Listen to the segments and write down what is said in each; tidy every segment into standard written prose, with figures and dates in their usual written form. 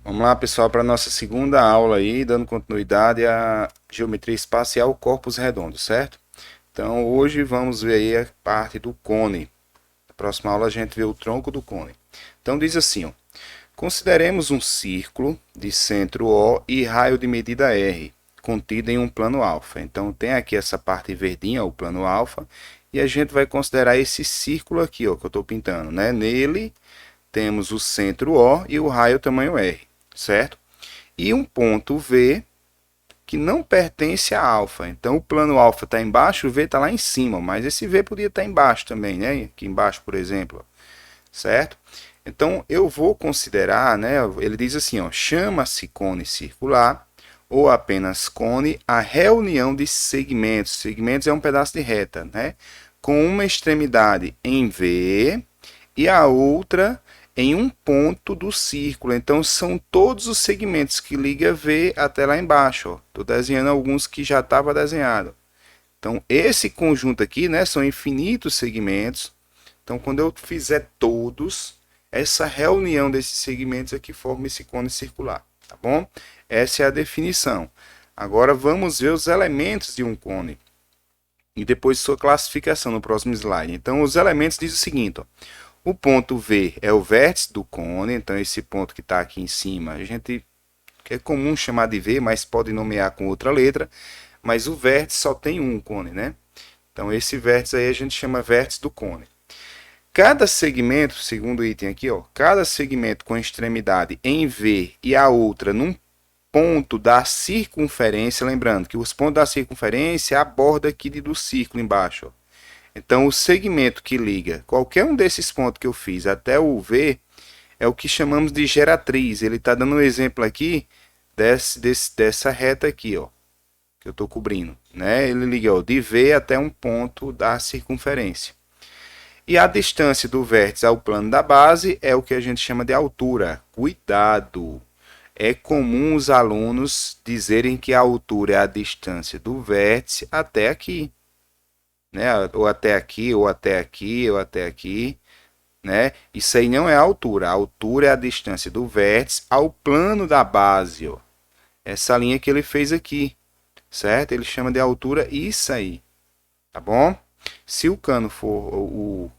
Vamos lá, pessoal, para a nossa segunda aula aí, dando continuidade à geometria espacial corpos redondos, certo? Então, hoje vamos ver aí a parte do cone. Na próxima aula a gente vê o tronco do cone. Então, diz assim, ó, consideremos um círculo de centro O e raio de medida R, contido em um plano alfa. Então, tem aqui essa parte verdinha, o plano alfa, e a gente vai considerar esse círculo aqui, ó, que eu estou pintando, né? Nele temos o centro O e o raio tamanho R, certo? E um ponto V que não pertence a alfa. Então o plano alfa está embaixo, o V está lá em cima, mas esse V podia estar embaixo também, né? Aqui embaixo, por exemplo, certo? Então eu vou considerar, né? Ele diz assim, ó, chama-se cone circular ou apenas cone a reunião de segmentos. Segmentos é um pedaço de reta, né? Com uma extremidade em V e a outra em um ponto do círculo. Então são todos os segmentos que liga V até lá embaixo. Estou desenhando alguns que já estava desenhado. Então esse conjunto aqui, né, são infinitos segmentos. Então quando eu fizer todos, essa reunião desses segmentos aqui forma esse cone circular, tá bom? Essa é a definição. Agora vamos ver os elementos de um cone e depois sua classificação no próximo slide. Então os elementos diz o seguinte, ó, o ponto V é o vértice do cone, então esse ponto que está aqui em cima, a gente que é comum chamar de V, mas pode nomear com outra letra, mas o vértice só tem um cone, né? Então esse vértice aí a gente chama vértice do cone. Cada segmento, segundo o item aqui, ó, cada segmento com extremidade em V e a outra num ponto da circunferência, lembrando que os pontos da circunferência é a borda aqui do círculo embaixo, ó. Então, o segmento que liga qualquer um desses pontos que eu fiz até o V é o que chamamos de geratriz. Ele está dando um exemplo aqui dessa reta aqui, ó, que eu estou cobrindo, né? Ele liga, ó, de V até um ponto da circunferência. E a distância do vértice ao plano da base é o que a gente chama de altura. Cuidado! É comum os alunos dizerem que a altura é a distância do vértice até aqui, né? Ou até aqui, ou até aqui, ou até aqui, né? Isso aí não é a altura. A altura é a distância do vértice ao plano da base, ó. Essa linha que ele fez aqui, certo? Ele chama de altura isso aí, tá bom? Se o cano for o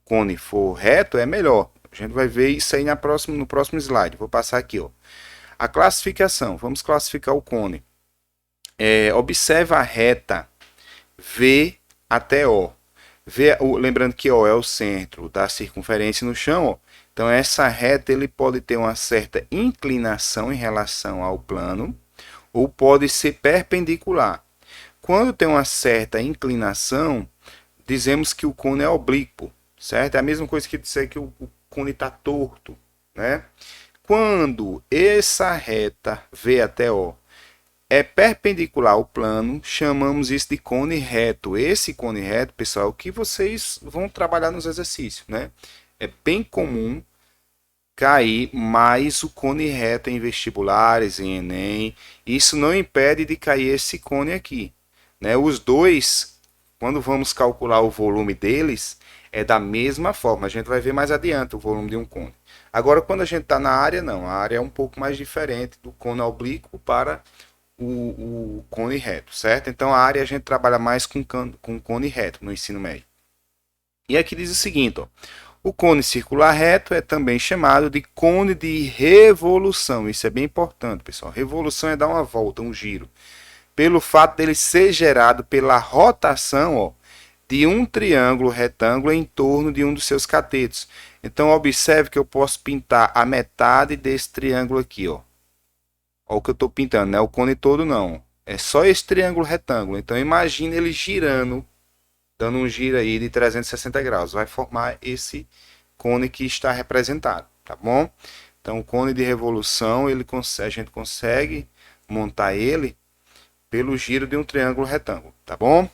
cone for reto, é melhor. A gente vai ver isso aí no próximo slide. Vou passar aqui, ó. A classificação. Vamos classificar o cone. Observa a reta V até O. Lembrando que O é o centro da circunferência no chão, ó. Então essa reta ele pode ter uma certa inclinação em relação ao plano ou pode ser perpendicular. Quando tem uma certa inclinação, dizemos que o cone é oblíquo, certo? É a mesma coisa que dizer que o cone está torto, né? Quando essa reta V até O é perpendicular ao plano, chamamos isso de cone reto. Esse cone reto, pessoal, é o que vocês vão trabalhar nos exercícios, né? É bem comum cair mais o cone reto em vestibulares, em Enem. Isso não impede de cair esse cone aqui, né? Os dois, quando vamos calcular o volume deles, é da mesma forma. A gente vai ver mais adiante o volume de um cone. Agora, quando a gente está na área, não. A área é um pouco mais diferente do cone oblíquo para o cone reto, certo? Então a área a gente trabalha mais com cone reto no ensino médio. E aqui diz o seguinte, ó, o cone circular reto é também chamado de cone de revolução. Isso é bem importante, pessoal. Revolução é dar uma volta, um giro. Pelo fato dele ser gerado pela rotação, ó, de um triângulo retângulo em torno de um dos seus catetos. Então observe que eu posso pintar a metade desse triângulo aqui, ó. Olha o que eu estou pintando, não é o cone todo não. É só esse triângulo retângulo. Então imagine ele girando, dando um giro aí de 360 graus. Vai formar esse cone que está representado, tá bom? Então o cone de revolução, a gente consegue montar ele pelo giro de um triângulo retângulo, tá bom?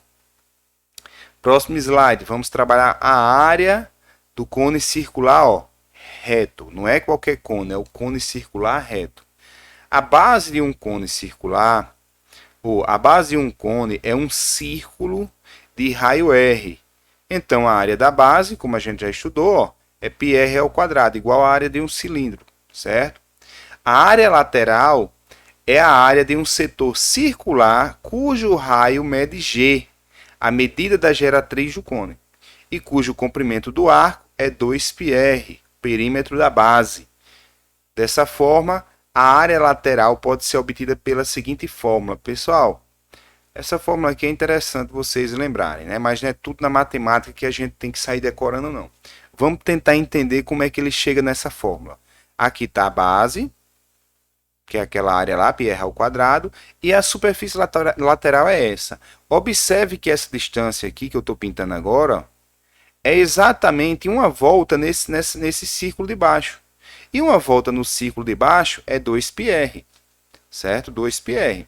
Próximo slide, vamos trabalhar a área do cone circular, ó, reto. Não é qualquer cone, é o cone circular reto. A base de um cone circular, ou a base de um cone é um círculo de raio R. Então a área da base, como a gente já estudou, ó, é πr ao quadrado, igual à área de um cilindro, certo? A área lateral é a área de um setor circular cujo raio mede G, a medida da geratriz do cone, e cujo comprimento do arco é 2πr, perímetro da base. Dessa forma, a área lateral pode ser obtida pela seguinte fórmula. Pessoal, essa fórmula aqui é interessante vocês lembrarem, né? Mas não é tudo na matemática que a gente tem que sair decorando, não. Vamos tentar entender como é que ele chega nessa fórmula. Aqui está a base, que é aquela área lá, πr ao quadrado, e a superfície lateral é essa. Observe que essa distância aqui que eu estou pintando agora é exatamente uma volta nesse círculo de baixo. E uma volta no círculo de baixo é 2πr, certo? 2πr.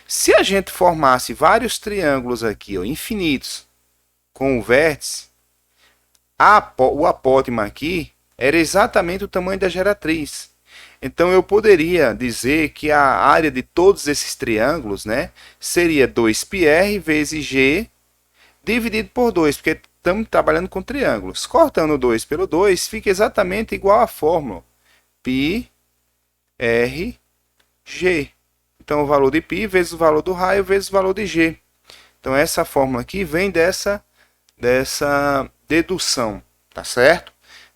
Se a gente formasse vários triângulos aqui, ó, infinitos, com o vértice, o apótema aqui era exatamente o tamanho da geratriz. Então, eu poderia dizer que a área de todos esses triângulos, né, seria 2πr vezes g dividido por 2, porque estamos trabalhando com triângulos. Cortando 2 pelo 2, fica exatamente igual à fórmula πr, g. Então, o valor de π vezes o valor do raio vezes o valor de g. Então, essa fórmula aqui vem dessa dedução, tá certo?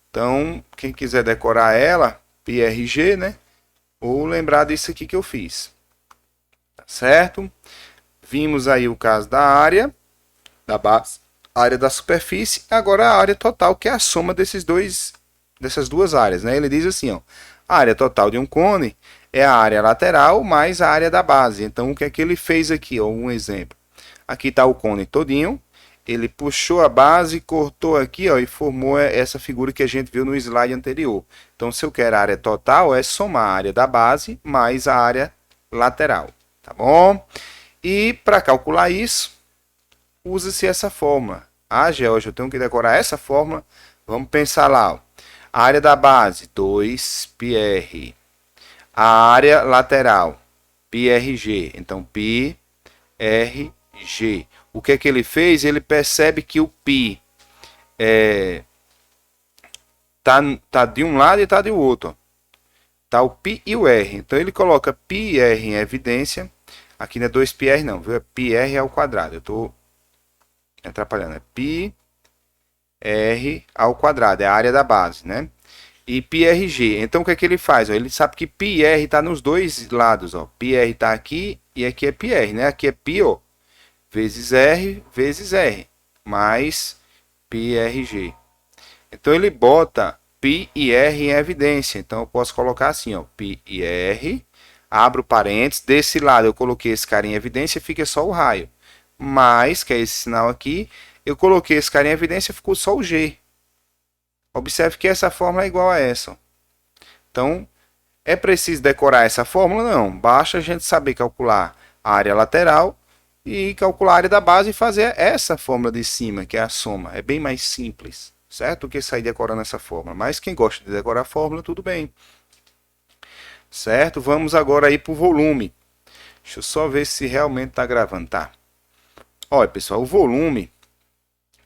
Então, quem quiser decorar ela, πrg, né? Ou lembrar disso aqui que eu fiz. Tá certo? Vimos aí o caso da área, da base, área da superfície, agora a área total, que é a soma dessas duas áreas, né? Ele diz assim, ó, a área total de um cone é a área lateral mais a área da base. Então, o que é que ele fez aqui? Ó, um exemplo. Aqui está o cone todinho. Ele puxou a base, cortou aqui, ó, e formou essa figura que a gente viu no slide anterior. Então, se eu quero a área total, é somar a área da base mais a área lateral. Tá bom? E para calcular isso, usa-se essa fórmula. Ah, George, eu tenho que decorar essa fórmula. Vamos pensar lá. Ó. A área da base, 2πr. A área lateral, πrg. Então, πrg. O que é que ele fez? Ele percebe que o π tá de um lado e tá do outro. Tá o π e o r. Então, ele coloca πr em evidência. Aqui não é 2πr não, viu? É πr ao quadrado. Eu estou atrapalhando. É πr ao quadrado. É a área da base, né? E πrg. Então, o que é que ele faz? Ele sabe que πr está nos dois lados. Ó. πr está aqui e aqui é πr, né? Aqui é π, ó, vezes r, mais πrg. Então, ele bota π e r em evidência. Então, eu posso colocar assim, ó, π e r, abro parênteses, desse lado eu coloquei esse cara em evidência, fica só o raio. Mais, que é esse sinal aqui, eu coloquei esse cara em evidência, ficou só o g. Observe que essa fórmula é igual a essa. Então, é preciso decorar essa fórmula? Não. Basta a gente saber calcular a área lateral e calcular a área da base e fazer essa fórmula de cima, que é a soma. É bem mais simples, certo? Do que sair decorando essa fórmula. Mas quem gosta de decorar a fórmula, tudo bem. Certo? Vamos agora aí para o volume. Deixa eu só ver se realmente está gravando. Tá. Olha, pessoal, o volume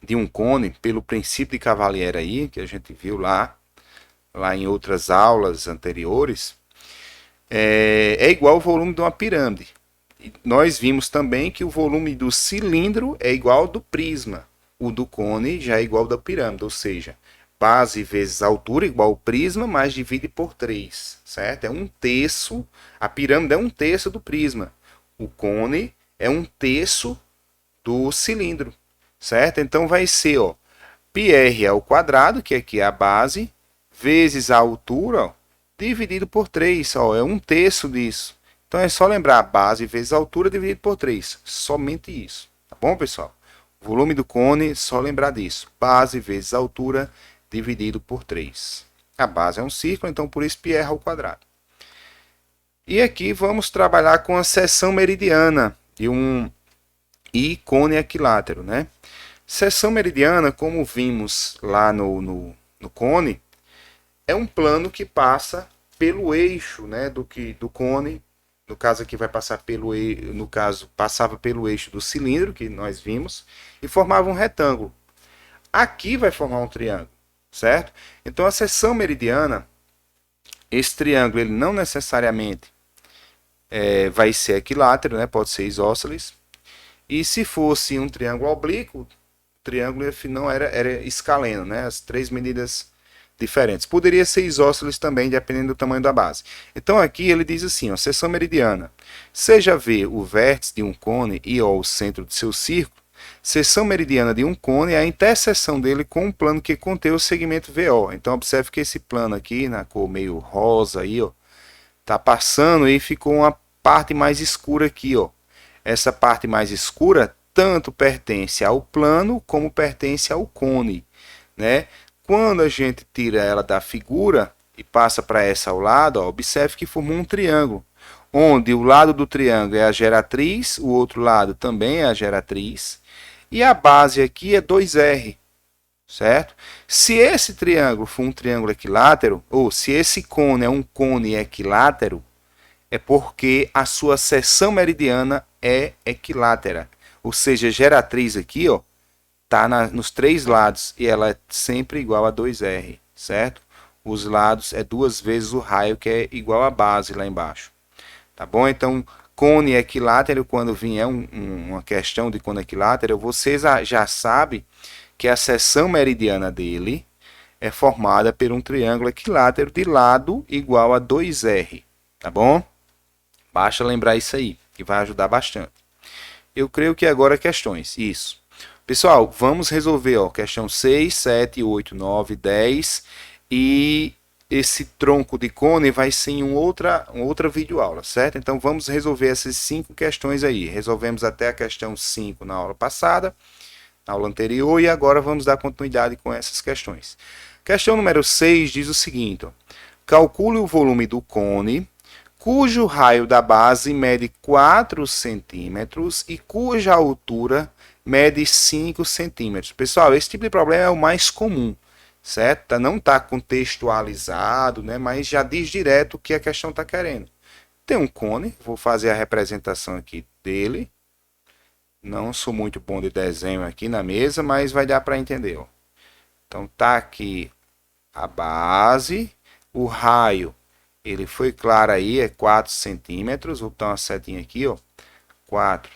de um cone, pelo princípio de Cavalieri aí, que a gente viu lá em outras aulas anteriores, é igual ao volume de uma pirâmide. E nós vimos também que o volume do cilindro é igual ao do prisma. O do cone já é igual ao da pirâmide, ou seja, base vezes altura igual ao prisma, mais divide por 3, certo? É um terço, a pirâmide é um terço do prisma. O cone é um terço do cilindro. Certo? Então, vai ser ó, πr ao quadrado, que aqui é a base, vezes a altura, ó, dividido por 3. Ó, é um terço disso. Então, é só lembrar base vezes a altura dividido por 3. Somente isso. Tá bom, pessoal? Volume do cone, só lembrar disso. Base vezes a altura dividido por 3. A base é um círculo, então por isso πr ao quadrado. E aqui vamos trabalhar com a seção meridiana de um cone equilátero, né? Seção meridiana, como vimos lá no cone, é um plano que passa pelo eixo, né, do cone. No caso aqui vai passar passava pelo eixo do cilindro, que nós vimos, e formava um retângulo. Aqui vai formar um triângulo, certo? Então a seção meridiana, esse triângulo ele não necessariamente vai ser equilátero, né? Pode ser isósceles. E se fosse um triângulo oblíquo, o triângulo não era escaleno, né? As três medidas diferentes. Poderia ser isósceles também, dependendo do tamanho da base. Então aqui ele diz assim, ó, seção meridiana. Seja V o vértice de um cone e O o centro de seu círculo, seção meridiana de um cone é a interseção dele com um plano que contém o segmento VO. Então observe que esse plano aqui, na cor meio rosa aí, ó, tá passando e ficou uma parte mais escura aqui, ó. Essa parte mais escura tanto pertence ao plano como pertence ao cone, né? Quando a gente tira ela da figura e passa para essa ao lado, ó, observe que formou um triângulo, onde o lado do triângulo é a geratriz, o outro lado também é a geratriz, e a base aqui é 2R, certo? Se esse triângulo for um triângulo equilátero, ou se esse cone é um cone equilátero, é porque a sua seção meridiana é equilátera. Ou seja, a geratriz aqui, ó, tá nos três lados e ela é sempre igual a 2R, certo? Os lados é duas vezes o raio, que é igual a base lá embaixo. Tá bom? Então, cone equilátero, quando vier uma questão de cone equilátero, vocês já sabem que a seção meridiana dele é formada por um triângulo equilátero de lado igual a 2R. Tá bom? Basta lembrar isso aí, que vai ajudar bastante. Eu creio que agora questões. Isso. Pessoal, vamos resolver, ó, questão 6, 7, 8, 9, 10. E esse tronco de cone vai ser em outra videoaula, certo? Então vamos resolver essas 5 questões aí. Resolvemos até a questão 5 na aula passada, na aula anterior, e agora vamos dar continuidade com essas questões. Questão número 6 diz o seguinte, ó, calcule o volume do cone cujo raio da base mede 4 centímetros e cuja altura mede 5 centímetros. Pessoal, esse tipo de problema é o mais comum, certo? Não está contextualizado, né? Mas já diz direto o que a questão está querendo. Tem um cone, vou fazer a representação aqui dele. Não sou muito bom de desenho aqui na mesa, mas vai dar para entender. Ó. Então tá aqui a base, o raio. Ele foi claro aí, é 4 centímetros. Vou botar uma setinha aqui, ó. 4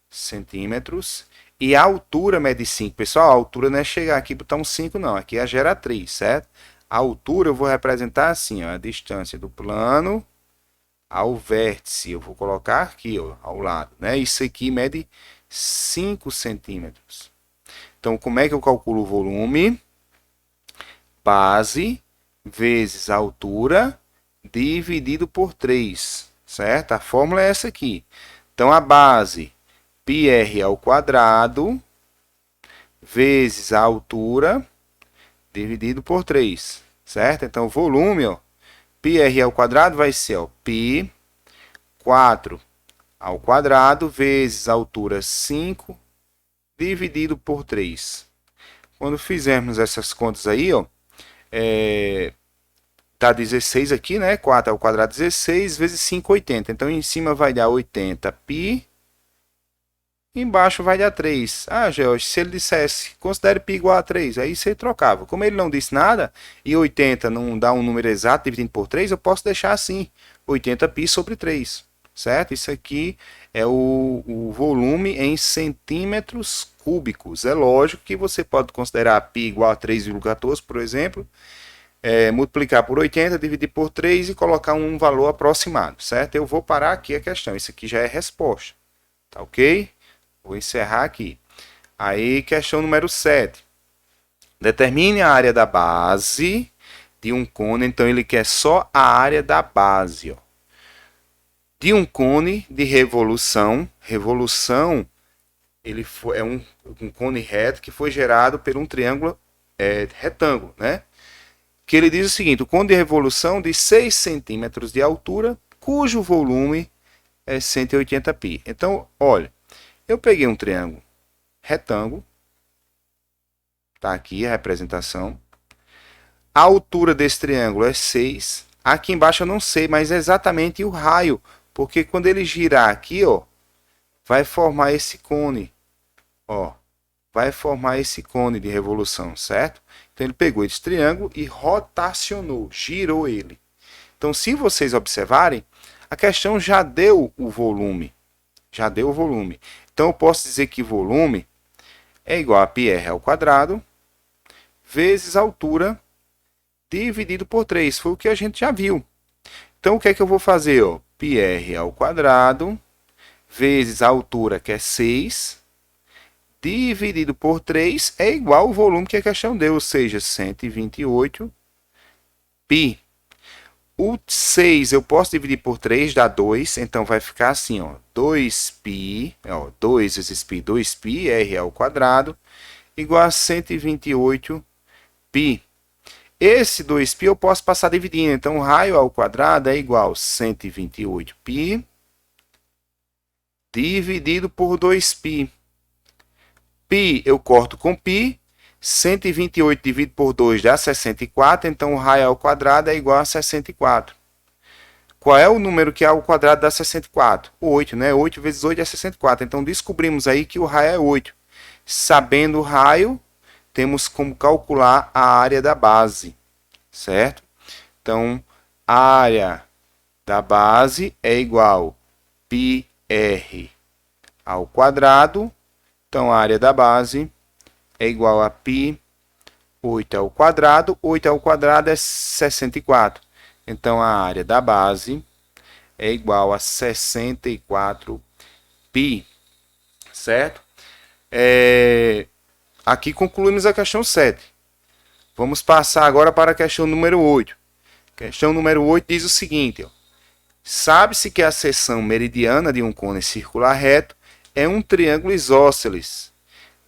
centímetros. E a altura mede 5. Pessoal, a altura não é chegar aqui e botar um 5, não. Aqui é a geratriz, certo? A altura eu vou representar assim, ó. A distância do plano ao vértice. Eu vou colocar aqui, ó, ao lado, né? Isso aqui mede 5 centímetros. Então, como é que eu calculo o volume? Base vezes a altura dividido por 3, certo? A fórmula é essa aqui. Então, a base, πr ao quadrado, vezes a altura, dividido por 3, certo? Então, o volume, ó, πr ao quadrado vai ser, ó, π, 4 ao quadrado, vezes a altura 5, dividido por 3. Quando fizermos essas contas aí, ó, dá 16 aqui, né? 4 ao quadrado 16 vezes 5, 80. Então, em cima vai dar 80 π. Embaixo vai dar 3. Ah, George, se ele dissesse, considere π igual a 3, aí você trocava. Como ele não disse nada, e 80 não dá um número exato dividindo por 3, eu posso deixar assim, 80 π sobre 3, certo? Isso aqui é o volume em centímetros cúbicos. É lógico que você pode considerar π igual a 3,14, por exemplo, multiplicar por 80, dividir por 3 e colocar um valor aproximado, certo? Eu vou parar aqui a questão, isso aqui já é resposta, tá ok? Vou encerrar aqui. Aí, questão número 7. Determine a área da base de um cone, então ele quer só a área da base, ó, de um cone de revolução. Revolução, é um cone reto que foi gerado por um triângulo retângulo, né? Que ele diz o seguinte, o cone de revolução de 6 centímetros de altura, cujo volume é 180 π. Então, olha, eu peguei um triângulo retângulo, tá aqui a representação. A altura desse triângulo é 6. Aqui embaixo eu não sei, mas é exatamente o raio, porque quando ele girar aqui, ó, vai formar esse cone, ó, vai formar esse cone de revolução, certo? Então ele pegou esse triângulo e rotacionou, girou ele. Então, se vocês observarem, a questão já deu o volume. Já deu o volume. Então, eu posso dizer que volume é igual a πr ao quadrado vezes a altura dividido por 3. Foi o que a gente já viu. Então, o que é que eu vou fazer? Ó? πr ao quadrado vezes a altura, que é 6, dividido por 3 é igual ao volume que a questão deu, ou seja, 128 π. O 6 eu posso dividir por 3, dá 2, então vai ficar assim, ó, 2π, ó, 2 vezes π, 2π, r ao quadrado, igual a 128 π. Esse 2π eu posso passar dividindo, então o raio ao quadrado é igual a 128 π dividido por 2π. π eu corto com π, 128 dividido por 2 dá 64, então o raio ao quadrado é igual a 64. Qual é o número que ao quadrado dá 64? 8, né? 8 vezes 8 é 64. Então descobrimos aí que o raio é 8. Sabendo o raio, temos como calcular a área da base, certo? Então, a área da base é igual a πr ao quadrado. Então, a área da base é igual a π, 8 ao quadrado. 8 ao quadrado é 64. Então, a área da base é igual a 64 π, certo? Aqui concluímos a questão 7. Vamos passar agora para a questão número 8. A questão número 8 diz o seguinte, ó. Sabe-se que a seção meridiana de um cone circular reto é um triângulo isósceles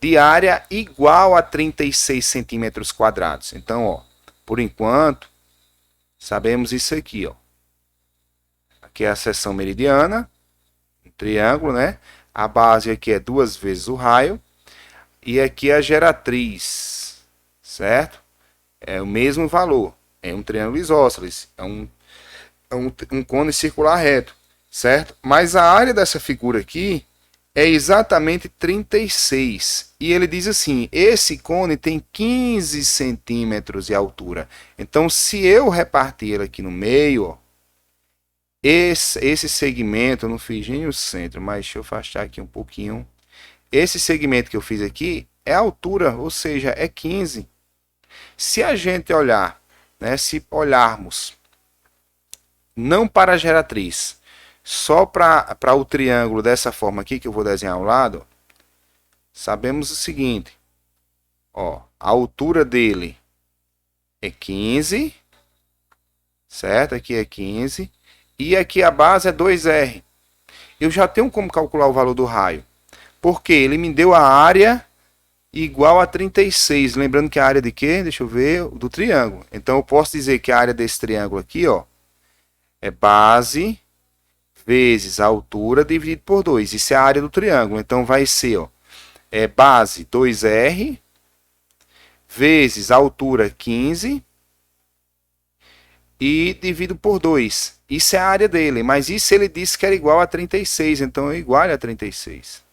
de área igual a 36 centímetros quadrados. Então, ó, por enquanto, sabemos isso aqui, ó. Aqui é a seção meridiana, um triângulo, né? A base aqui é 2 vezes o raio. E aqui é a geratriz, certo? É o mesmo valor. É um triângulo isósceles. É um cone circular reto, certo? Mas a área dessa figura aqui é exatamente 36. E ele diz assim, esse cone tem 15 centímetros de altura. Então, se eu repartir ele aqui no meio, ó, esse segmento, eu não fiz nem o centro, mas deixa eu afastar aqui um pouquinho. Esse segmento que eu fiz aqui é a altura, ou seja, é 15. Se a gente olhar, né, se olharmos não para a geratriz, só para o triângulo dessa forma aqui, que eu vou desenhar ao lado, sabemos o seguinte, ó, a altura dele é 15, certo? Aqui é 15, e aqui a base é 2R. Eu já tenho como calcular o valor do raio, porque ele me deu a área igual a 36. Lembrando que a área de quê? Deixa eu ver, do triângulo. Então, eu posso dizer que a área desse triângulo aqui, ó, é base vezes a altura dividido por 2. Isso é a área do triângulo. Então, vai ser, ó, base 2R vezes a altura 15 e dividido por 2. Isso é a área dele, mas isso ele disse que era igual a 36. Então, é igual a 36.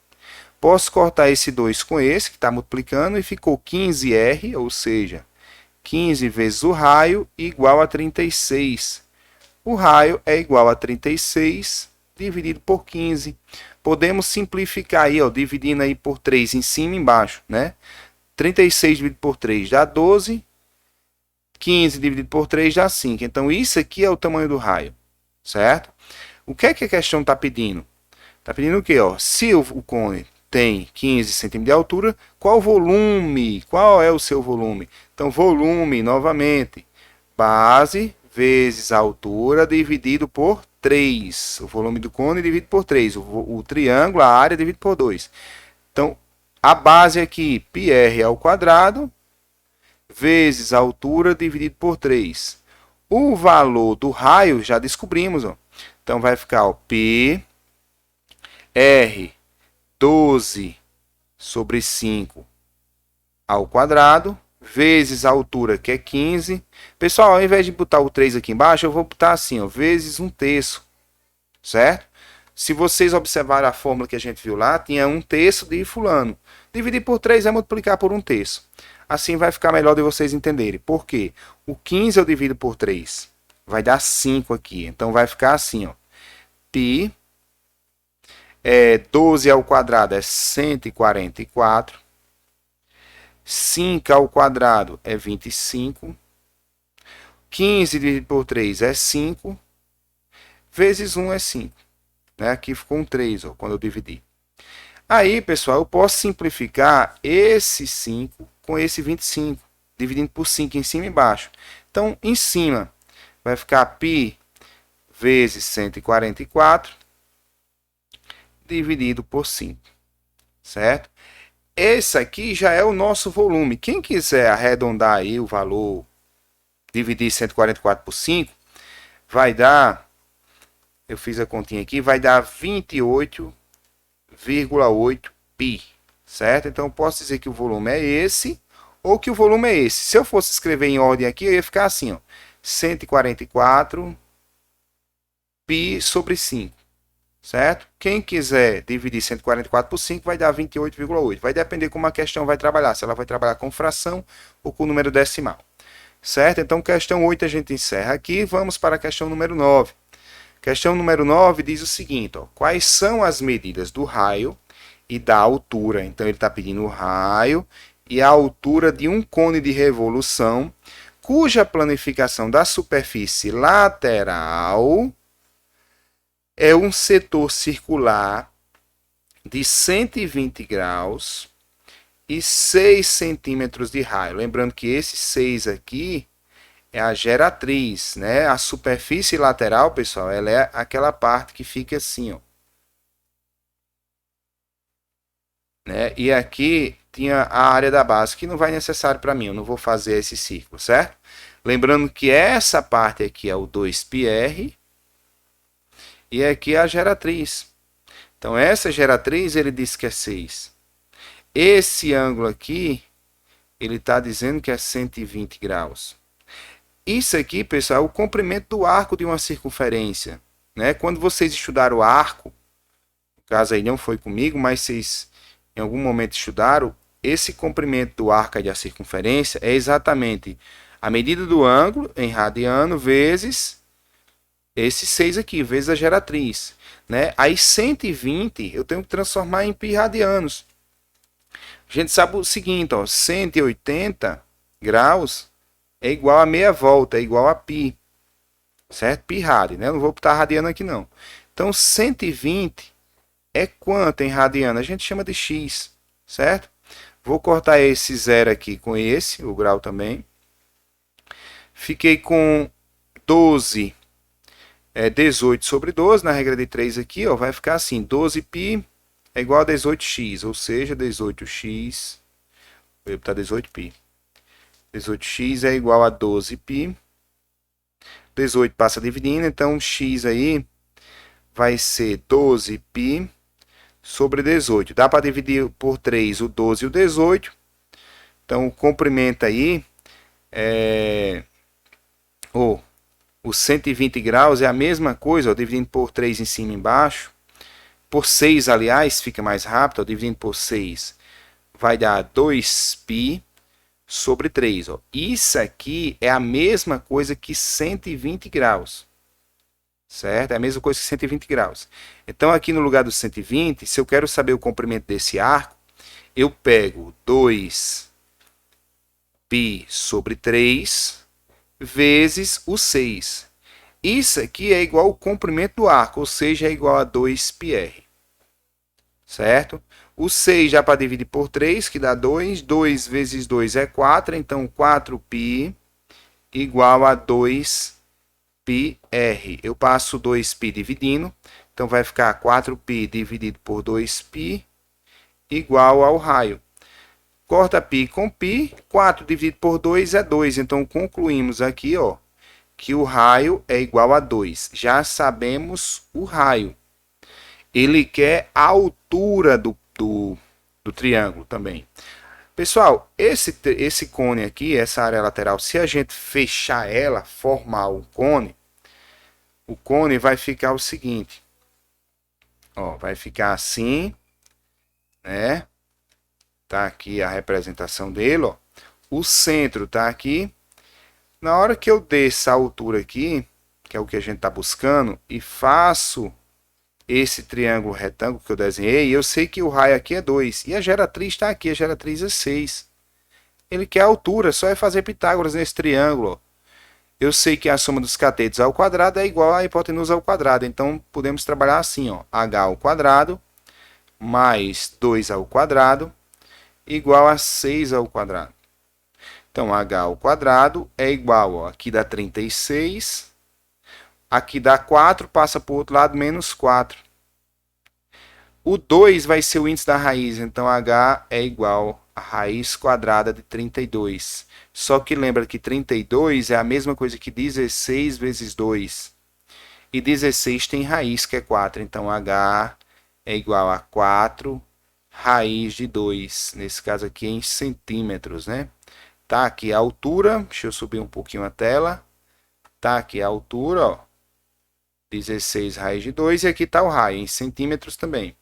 Posso cortar esse 2 com esse, que está multiplicando, e ficou 15R, ou seja, 15 vezes o raio igual a 36. O raio é igual a 36 dividido por 15. Podemos simplificar aí, ó, dividindo aí por 3 em cima e embaixo, né? 36 dividido por 3 dá 12. 15 dividido por 3 dá 5. Então, isso aqui é o tamanho do raio, certo? O que é que a questão está pedindo? Está pedindo o quê? Ó? Se o cone tem 15 centímetros de altura, qual volume? Qual é o seu volume? Então, volume, novamente, base vezes a altura dividido por 3. O volume do cone dividido por 3. O triângulo, a área dividido por 2. Então, a base aqui, πr ao quadrado, vezes a altura dividido por 3. O valor do raio já descobrimos, ó. Então, vai ficar, ó, πr 12 sobre 5 ao quadrado, vezes a altura, que é 15. Pessoal, ao invés de botar o 3 aqui embaixo, eu vou botar assim, ó, vezes 1/3, certo? Se vocês observarem a fórmula que a gente viu lá, tinha 1/3 de fulano. Dividir por 3 é multiplicar por 1/3. Assim vai ficar melhor de vocês entenderem. Por quê? O 15 eu divido por 3. vai dar 5 aqui. Então vai ficar assim, ó. Π 12 ao quadrado é 144. 5 ao quadrado é 25. 15 dividido por 3 é 5. Vezes 1 é 5. Né? Aqui ficou um 3, ó, quando eu dividi. Aí, pessoal, eu posso simplificar esse 5 com esse 25, dividindo por 5 em cima e embaixo. Então, em cima vai ficar π vezes 144 dividido por 5, certo? Esse aqui já é o nosso volume. Quem quiser arredondar aí o valor, dividir 144 por 5, vai dar, eu fiz a continha aqui, vai dar 28,8 π, certo? Então eu posso dizer que o volume é esse ou que o volume é esse. Se eu fosse escrever em ordem aqui, eu ia ficar assim, ó, 144 π sobre 5, certo? Quem quiser dividir 144 por 5 vai dar 28,8. Vai depender como a questão vai trabalhar, se ela vai trabalhar com fração ou com número decimal, certo? Então, questão 8 a gente encerra aqui. Vamos para a questão número 9. Questão número 9 diz o seguinte, ó, quais são as medidas do raio e da altura? Então, ele está pedindo o raio e a altura de um cone de revolução cuja planificação da superfície lateral é um setor circular de 120 graus e 6 centímetros de raio. Lembrando que esse 6 aqui é a geratriz, né? A superfície lateral, pessoal, ela é aquela parte que fica assim, ó. Né? E aqui tinha a área da base, que não vai necessário para mim, eu não vou fazer esse círculo, certo? Lembrando que essa parte aqui é o 2πr e aqui é a geratriz. Então, essa geratriz, ele diz que é 6. Esse ângulo aqui, ele está dizendo que é 120 graus. Isso aqui, pessoal, é o comprimento do arco de uma circunferência. Né? Quando vocês estudaram o arco, no caso aí não foi comigo, mas vocês em algum momento estudaram, esse comprimento do arco da circunferência é exatamente a medida do ângulo em radiano vezes esse 6 aqui, vezes a geratriz. Né? Aí 120 eu tenho que transformar em π radianos. A gente sabe o seguinte, ó, 180 graus é igual a meia volta, é igual a π. Certo? Π rádio, né? Eu não vou botar radiano aqui não. Então 120 é quanto em radiano? A gente chama de x, certo? Vou cortar esse zero aqui com esse, o grau também. Fiquei com 12, 18 sobre 12, na regra de 3 aqui, ó, vai ficar assim, 12π é igual a 18x, ou seja, 18x, eu vou botar 18π. 18x é igual a 12π. 18 passa dividindo, então x aí vai ser 12π sobre 18. Dá para dividir por 3 o 12 e o 18. Então, o comprimento aí os 120 graus é a mesma coisa, ó, dividindo por 3 em cima e embaixo. Por 6, aliás, fica mais rápido, ó, dividindo por 6 vai dar 2π sobre 3. Ó. Isso aqui é a mesma coisa que 120 graus. Certo? É a mesma coisa que 120 graus. Então, aqui no lugar do 120, se eu quero saber o comprimento desse arco, eu pego 2π sobre 3 vezes o 6. Isso aqui é igual ao comprimento do arco, ou seja, é igual a 2πr. Certo? O 6 já para dividir por 3, que dá 2. 2 vezes 2 é 4, então 4π igual a 2πr. Eu passo 2π dividindo, então vai ficar 4π dividido por 2π igual ao raio. Corta π com π, 4 dividido por 2 é 2, então concluímos aqui, ó, que o raio é igual a 2. Já sabemos o raio. Ele quer a altura do triângulo também. Pessoal, esse cone aqui, essa área lateral, se a gente fechar ela, formar o cone vai ficar o seguinte. Ó, vai ficar assim, né? Tá aqui a representação dele, ó. O centro tá aqui. Na hora que eu desço a altura aqui, que é o que a gente está buscando, e faço esse triângulo retângulo que eu desenhei, eu sei que o raio aqui é 2, e a geratriz está aqui, a geratriz é 6. Ele quer a altura, só é fazer Pitágoras nesse triângulo, ó. Eu sei que a soma dos catetos ao quadrado é igual à hipotenusa ao quadrado, então podemos trabalhar assim, ó, h ao quadrado mais 2 ao quadrado igual a 6 ao quadrado. Então, h ao quadrado é igual, ó, aqui dá 36, aqui dá 4, passa para o outro lado, menos 4. O 2 vai ser o índice da raiz, então h é igual a raiz quadrada de 32. Só que lembra que 32 é a mesma coisa que 16 vezes 2. E 16 tem raiz, que é 4. Então, h é igual a 4 raiz de 2. Nesse caso aqui em centímetros, né? Tá aqui a altura. Deixa eu subir um pouquinho a tela. Tá aqui a altura, ó. 16 raiz de 2. E aqui tá o raio, em centímetros também.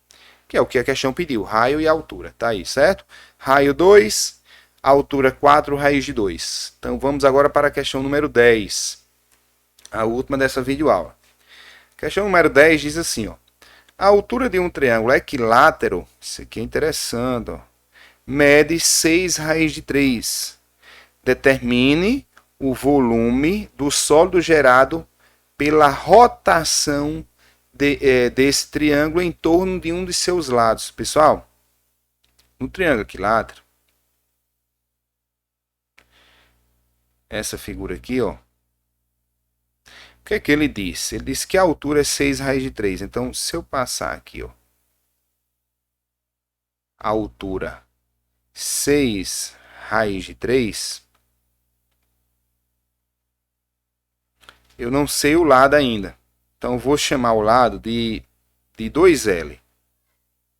Que é o que a questão pediu, raio e altura. Tá aí, certo? Raio 2, altura 4 raiz de 2. Então, vamos agora para a questão número 10. A última dessa videoaula. Questão número 10 diz assim, ó. A altura de um triângulo equilátero, isso aqui é interessante, ó, mede 6 raiz de 3. Determine o volume do sólido gerado pela rotação desse triângulo em torno de um de seus lados. Pessoal, no triângulo equilátero, essa figura aqui, ó, o que é que ele disse? Ele disse que a altura é 6 raiz de 3. Então, se eu passar aqui, ó, a altura 6 raiz de 3, eu não sei o lado ainda. Então, eu vou chamar o lado de 2L.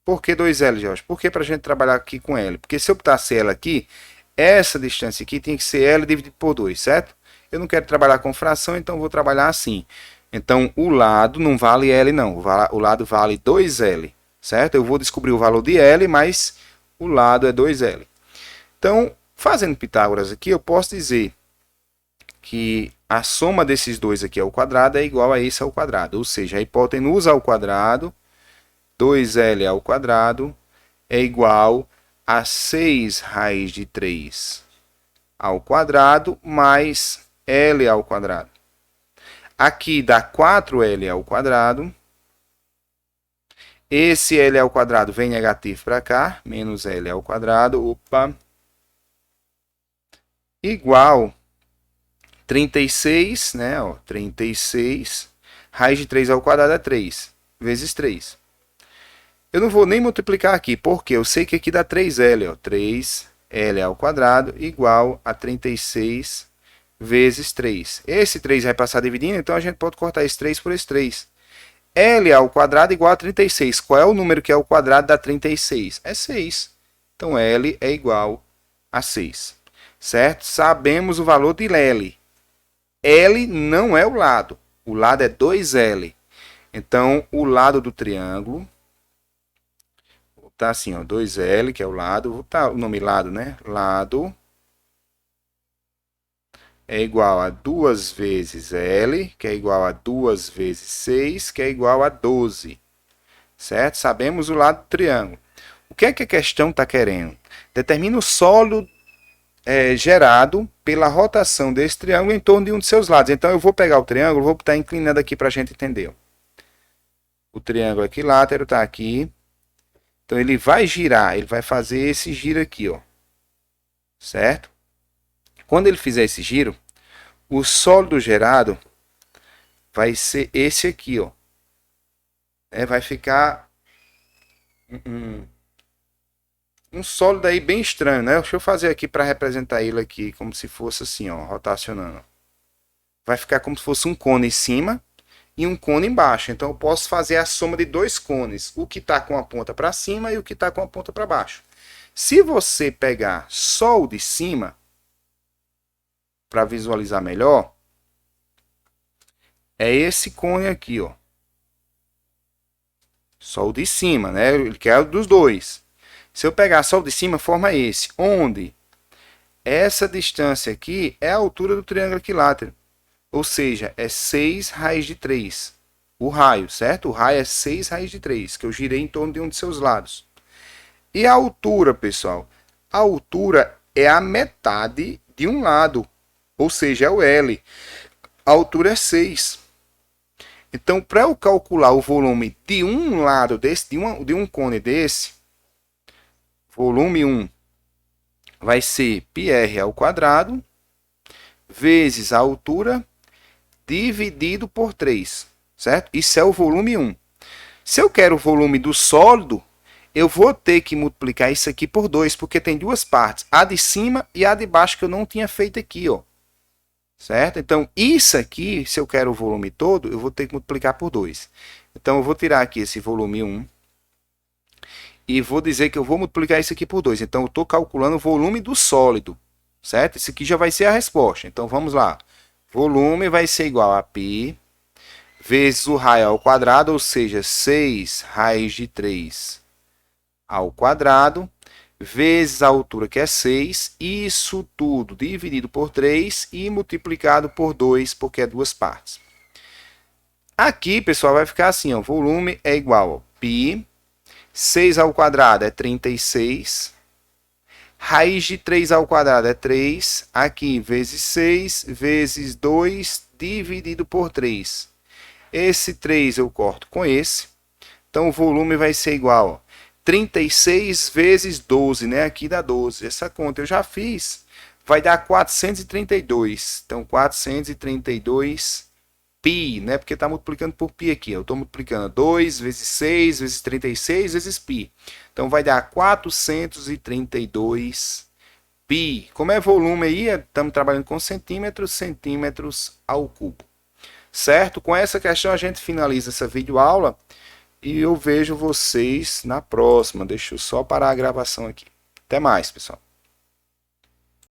Por que 2L, Jorge? Porque para a gente trabalhar aqui com L. Porque se eu botasse L aqui, essa distância aqui tem que ser L dividido por 2, certo? Eu não quero trabalhar com fração, então vou trabalhar assim. Então, o lado não vale L, não. O lado vale 2L, certo? Eu vou descobrir o valor de L, mas o lado é 2L. Então, fazendo Pitágoras aqui, eu posso dizer que a soma desses dois aqui ao quadrado é igual a esse ao quadrado. Ou seja, a hipotenusa ao quadrado, 2L ao quadrado, é igual a 6 raiz de 3 ao quadrado mais L ao quadrado. Aqui dá 4L ao quadrado. Esse L ao quadrado vem negativo para cá, menos L ao quadrado, opa, igual 36, né, ó, 36, raiz de 3 ao quadrado é 3, vezes 3. Eu não vou nem multiplicar aqui, porque eu sei que aqui dá 3L, ó, 3L ao quadrado igual a 36 vezes 3. Esse 3 vai passar dividindo, então a gente pode cortar esse 3 por esse 3. L ao quadrado igual a 36. Qual é o número que é o quadrado da 36? É 6. Então, L é igual a 6. Certo? Sabemos o valor de L. L não é o lado. O lado é 2L. Então, o lado do triângulo, vou botar assim, ó, 2L, que é o lado. Vou botar o nome lado, né? Lado é igual a 2 vezes L, que é igual a 2 vezes 6, que é igual a 12. Certo? Sabemos o lado do triângulo. O que é que a questão está querendo? Determina o sólido gerado pela rotação desse triângulo em torno de um de seus lados. Então, eu vou pegar o triângulo, vou estar inclinando aqui para a gente entender. O triângulo equilátero está aqui. Então, ele vai girar, ele vai fazer esse giro aqui, ó. Certo? Quando ele fizer esse giro, o sólido gerado vai ser esse aqui, ó. Vai ficar um sólido aí bem estranho, né? Deixa eu fazer aqui para representar ele aqui como se fosse assim, ó, rotacionando. Vai ficar como se fosse um cone em cima e um cone embaixo. Então eu posso fazer a soma de dois cones, o que está com a ponta para cima e o que está com a ponta para baixo. Se você pegar só o de cima, para visualizar melhor, é esse cone aqui, ó. Só o de cima, né? Ele quer o dos dois. Se eu pegar só o de cima, forma esse, onde essa distância aqui é a altura do triângulo equilátero. ou seja, é 6 raiz de 3. O raio, certo? O raio é 6 raiz de 3, que eu girei em torno de um de seus lados. E a altura, pessoal? A altura é a metade de um lado, ou seja, é o L. A altura é 6. Então, para eu calcular o volume de um lado desse, de um cone desse, volume 1 vai ser πr ao quadrado vezes a altura dividido por 3, certo? Isso é o volume 1. Se eu quero o volume do sólido, eu vou ter que multiplicar isso aqui por 2, porque tem duas partes, a de cima e a de baixo que eu não tinha feito aqui, ó. Certo? Então, isso aqui, se eu quero o volume todo, eu vou ter que multiplicar por 2. Então, eu vou tirar aqui esse volume 1 e vou dizer que eu vou multiplicar isso aqui por 2. Então, eu estou calculando o volume do sólido, certo? Isso aqui já vai ser a resposta. Então, vamos lá. Volume vai ser igual a π vezes o raio ao quadrado, ou seja, 6 raiz de 3 ao quadrado, vezes a altura, que é 6, isso tudo dividido por 3 e multiplicado por 2, porque é duas partes. Aqui, pessoal, vai ficar assim, ó, volume é igual a π, 6 ao quadrado é 36, raiz de 3 ao quadrado é 3, aqui vezes 6, vezes 2, dividido por 3. Esse 3 eu corto com esse, então o volume vai ser igual a 36 vezes 12, né? Aqui dá 12. Essa conta eu já fiz. Vai dar 432. Então, 432 π, né? Porque está multiplicando por π aqui. Eu estou multiplicando 2 vezes 6 vezes 36 vezes π. Então, vai dar 432 π. Como é volume aí, estamos trabalhando com centímetros, centímetros ao cubo. Certo? Com essa questão a gente finaliza essa videoaula. E eu vejo vocês na próxima. Deixa eu só parar a gravação aqui. Até mais, pessoal.